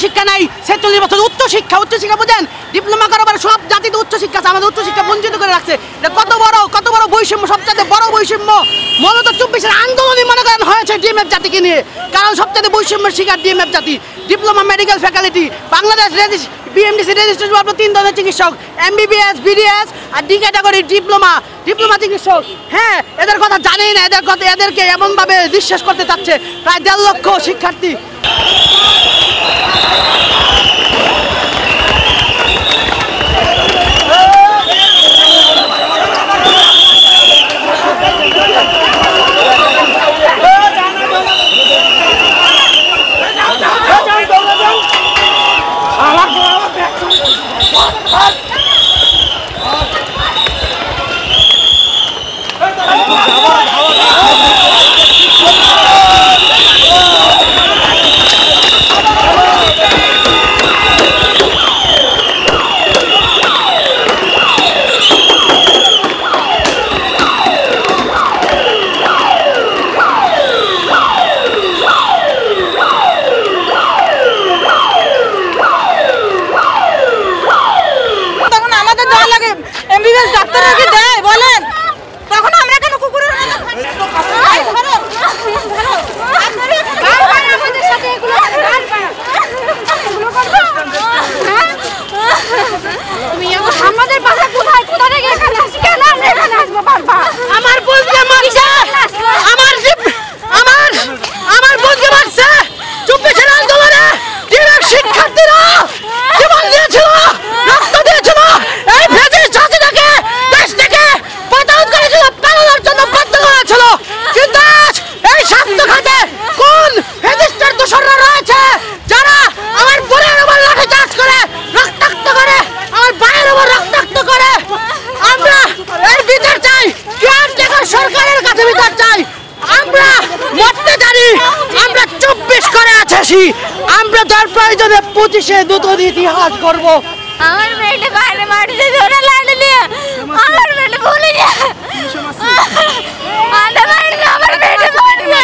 শিক্ষা নাই, 46 বছর উচ্চ শিক্ষা বুঝেন, ডিপ্লোমা করার সব জাতিতে উচ্চ শিক্ষা আছে, আমাদের উচ্চ শিক্ষা বঞ্চিত করে রাখছে। এটা কত বড় বৈষম্য, সবচেয়ে বড় বৈষম্য। মূলত 24-এর আন্দোলনই মনে করেন হয়েছে ডিএমএফ জাতিকে নিয়ে, কারণ সবচেয়ে বৈষম্যের শিকার ডিএমএফ জাতি। Diploma medical faculty Bangladesh BMDC registration প্রাপ্ত 3 ধরনের চিকিৎসক, এমবিবিএস, বিডিএস আর ডি ক্যাটাগরি ডিপ্লোমা চিকিৎসক। হ্যাঁ, এদের কথা জানেই না, এদেরকে এমনভাবে বিশ্বাস করতে চাচ্ছে প্রায় 1.5 লক্ষ শিক্ষার্থী। আমরা তার প্রয়োজনে 25-এ নতুন ইতিহাস করব। আমার মেয়েটা বাইরে মাটিতে ধরে লাড়লে আমার মেয়েটা ভুলে যায়, আমার মেয়েটা মরবে।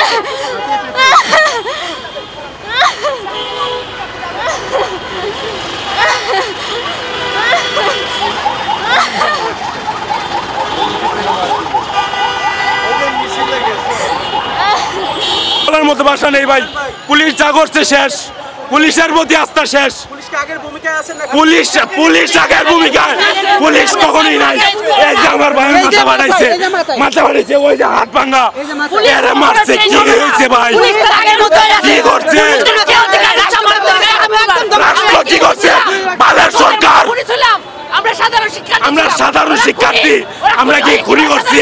মতো ভাষা নেই ভাই, পুলিশ যা করছে শেষ, পুলিশের প্রতি আস্থা শেষ। পুলিশ আগের ভূমিকায়, পুলিশ কখনোই নাই। এই যে আমার ভাই মাথা বাড়াইছে, ওই যে হাত ভাঙা, এরা মারছে, কি হয়েছে ভাই, কি করছে রাষ্ট্র, কি করছে বালের সরকার? আমরা সাধারণ শিক্ষার্থী, আমরা কি খুনি করছি?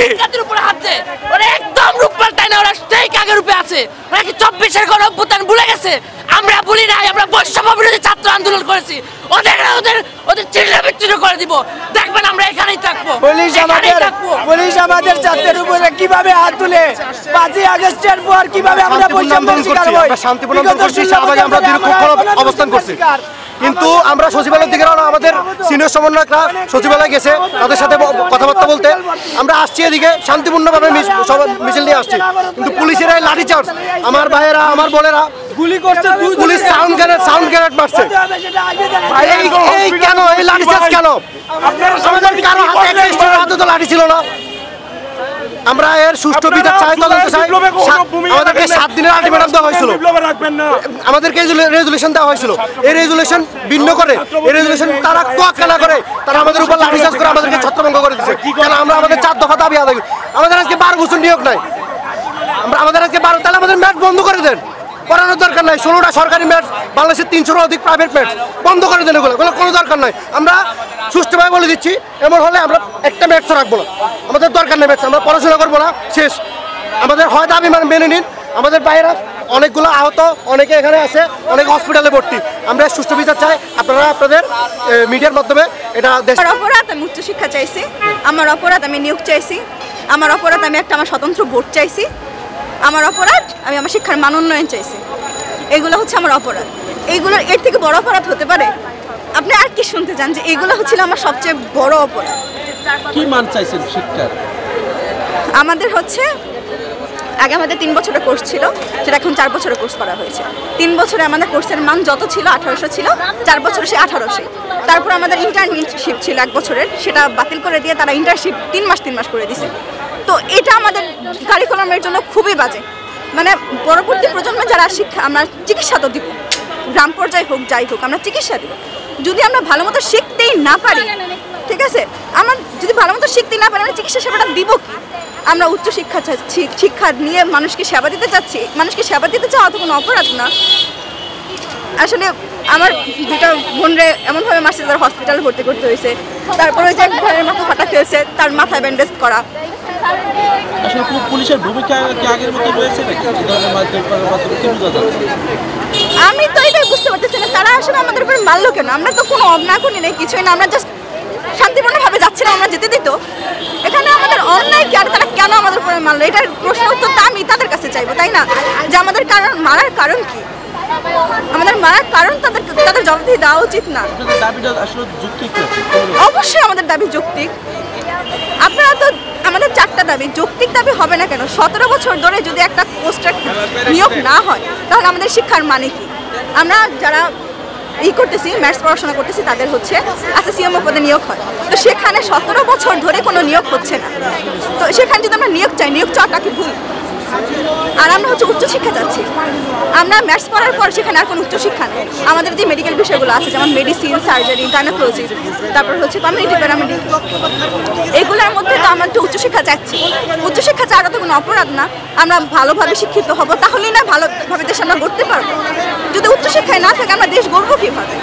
একদম রূপ পাল্টায় না, ওরা সেই কাগের রূপে আছে। ওরা কি 24-এর গণ অভ্যুত্থান ভুলে গেছে? আমরা ভুলি নাই, আমরা বৈষম্য বিরোধী ছাত্র আন্দোলন করেছি। ওদের চিল্লা বিচ্ছিন্ন করে দিব, দেখবেন আমরা এখানেই থাকবো। পুলিশ আমাদের ছাত্রের উপরে কিভাবে হাত তুলে 5ই আগস্টের পর কিভাবে আমরা বৈষম্যের শিকার হই, শান্তিপূর্ণ আমরা দীর্ঘক্ষণ অবস্থান করছি, কিন্তু আমরা সচিবালয়ের দিকে আমাদের সিনিয়র সমন্বয়করা সচিবালয়ে গেছে, তাদের সাথে কথাবার্তা বলতে আমরা আসছি, এদিকে শান্তিপূর্ণভাবে মিছিল নিয়ে আসছি, কিন্তু পুলিশের এই লাঠিচার্জ, আমার ভাইয়েরা আমার বোনেরা গুলি করছে, পুলিশ সাউন্ড গ্রেনেড মারছে। এই কেন এই লাঠিচার্জ কেন? আমাদের কারো হাতে তো লাঠি ছিল না। আমরা এর সুষ্ঠু বিচার চাই, তদন্ত চাই। আমাদেরকে 7 দিনের আলটিমেটাম দেওয়া হয়েছিল, আমাদেরকে রেজুলেশন দেওয়া হয়েছিল। এই রেজুলেশন ভিন্ন করে, এই রেজুলেশন তারা তোয়াক্কা না করে তারা আমাদের উপর লাঠিচার্জ করে আমাদেরকে ছত্রভঙ্গ করে দিচ্ছে। কেন? আমরা আমাদের 4 দফা দাবি আদায় করি। আমাদের আজকে 12 বছর নিয়োগ নাই, আমাদের আজকে 12, তাহলে আমাদের ম্যাট বন্ধ করে দেন, করানোর দরকার নাই। 16টা সরকারি ম্যাচ, বাংলাদেশের 300-র অধিক প্রাইভেট ম্যাচ বন্ধ করে দেন, এগুলো কোনো দরকার নাই। আমরা সুষ্ঠুভাবে বলে দিচ্ছি, এমন হলে আমরা একটা ম্যাচও রাখবো না, আমাদের দরকার নেই ম্যাচ, আমরা পড়াশোনা করবো না, শেষ। আমাদের হয় দাবি মেনে নিন। আমাদের বাইরে অনেকগুলো আহত, অনেকে এখানে আছে, অনেক হসপিটালে ভর্তি। আমরা সুষ্ঠু বিচার চাই, আপনারা আপনাদের মিডিয়ার মাধ্যমে এটা। আমার অপরাধ, আমি উচ্চশিক্ষা চাইছি, আমার অপরাধ আমি নিয়োগ চাইছি, আমার অপরাধ আমি আমার স্বতন্ত্র ভোট চাইছি, আমার অপরাধ আমি আমার শিক্ষার মান উন্নয়ন চাইছি। এগুলো হচ্ছে আমার অপরাধ। এইগুলোর এর থেকে বড় অপরাধ হতে পারে? আপনি আর কি শুনতে চান? যে এগুলো হচ্ছিল আমার সবচেয়ে বড় অপরাধ। কি মান চাইছেন শিক্ষার? আমাদের হচ্ছে আগে আমাদের 3 বছরের কোর্স ছিল, সেটা এখন 4 বছরের কোর্স করা হয়েছে। 3 বছরে আমাদের কোর্সের মান যত ছিল 1800 ছিল, 4 বছরে সে 1800। তারপর আমাদের ইন্টার্নশিপ ছিল 1 বছরের, সেটা বাতিল করে দিয়ে তারা ইন্টার্নশিপ 3 মাস করে দিছে। তো এটা আমাদের কারিকুলামের জন্য খুবই বাজে। মানে পরবর্তী প্রজন্মে যারা শিক্ষা, আমরা চিকিৎসা তো দিব, গ্রাম পর্যায়ে হোক যাই হোক আমরা চিকিৎসা দিব। যদি আমরা ভালো মতো শিখতেই না পারি, ঠিক আছে, আমরা যদি ভালো মতো শিখতেই না পারি আমরা চিকিৎসা সেবাটা দিব কি? আমরা উচ্চ শিক্ষা চাচ্ছি, শিক্ষা নিয়ে মানুষকে সেবা দিতে চাচ্ছি। মানুষকে সেবা দিতে চাওয়া তো কোনো অপরাধ না। আসলে আমার 2টা বোনরে এমনভাবে মাসে তার হসপিটালে ভর্তি করতে হয়েছে। তারপরে ওই যে এক ভাইয়ের মাথা ফাটা খেয়েছে, তার মাথায় ব্যান্ডেজ করা। আসলে পুলিশের ভূমিকা কি আগের মতো রয়েছে নাকি? এই ধরনের মাধ্যমে কি বোঝা যাচ্ছে? আমি তো এটাই বুঝতে পারতেছি না, তারা আসলে আমাদের উপরে মারলো কেন? আমরা তো কোনো অন্যায় করি নাই, কিছুই না, আমরা জাস্ট শান্তিপূর্ণভাবে যাচ্ছিলাম, আমরা যেতে দিত। এখানে আমাদের অন্যায় কি আর তারা কেন আমাদের উপরে মারলো? এটার প্রশ্ন উত্তরটা আমি তাদের কাছে চাইবো, তাই না? যে আমাদের মারার কারণ কি? আমাদের মারার কারণ তাদের জবাবদিহি দেওয়া উচিত না? দাবিটা আসলে যৌক্তিক আছে? অবশ্যই আমাদের দাবি যৌক্তিক। আপনারা তো আমাদের 4টা দাবি, যৌক্তিক দাবি হবে না কেন? 17 বছর ধরে যদি একটা পোস্টার নিয়োগ না হয় তাহলে আমাদের শিক্ষার মানে কি? আমরা যারা করতেছি, ম্যাথস পড়াশোনা করতেছি, তাদের হচ্ছে সিএমও পদে নিয়োগ হয়। তো সেখানে 17 বছর ধরে কোনো নিয়োগ হচ্ছে না। তো সেখানে যদি আমরা নিয়োগ চাই, নিয়োগ চাওয়াটা কি ভুল? আর আমরা হচ্ছে উচ্চশিক্ষা চাচ্ছি। আমরা ম্যাথস পড়ার পর সেখানে আর কোনো উচ্চশিক্ষা নেই। আমাদের যে মেডিকেল বিষয়গুলো আছে, যেমন মেডিসিন, সার্জারি, গাইনোকোলজি, তারপর হচ্ছে কমিউনিটি প্যারামেডিক, এগুলোর মধ্যে তো আমরা একটু উচ্চশিক্ষা চাচ্ছি। উচ্চশিক্ষা চাওয়াটা তো কোনো অপরাধ না। আমরা ভালোভাবে শিক্ষিত হব, তাহলেই না ভালোভাবে দেশ আমরা গড়তে পারবো। যদি উচ্চশিক্ষায় না থাকে আমরা দেশ গড়বো কীভাবে?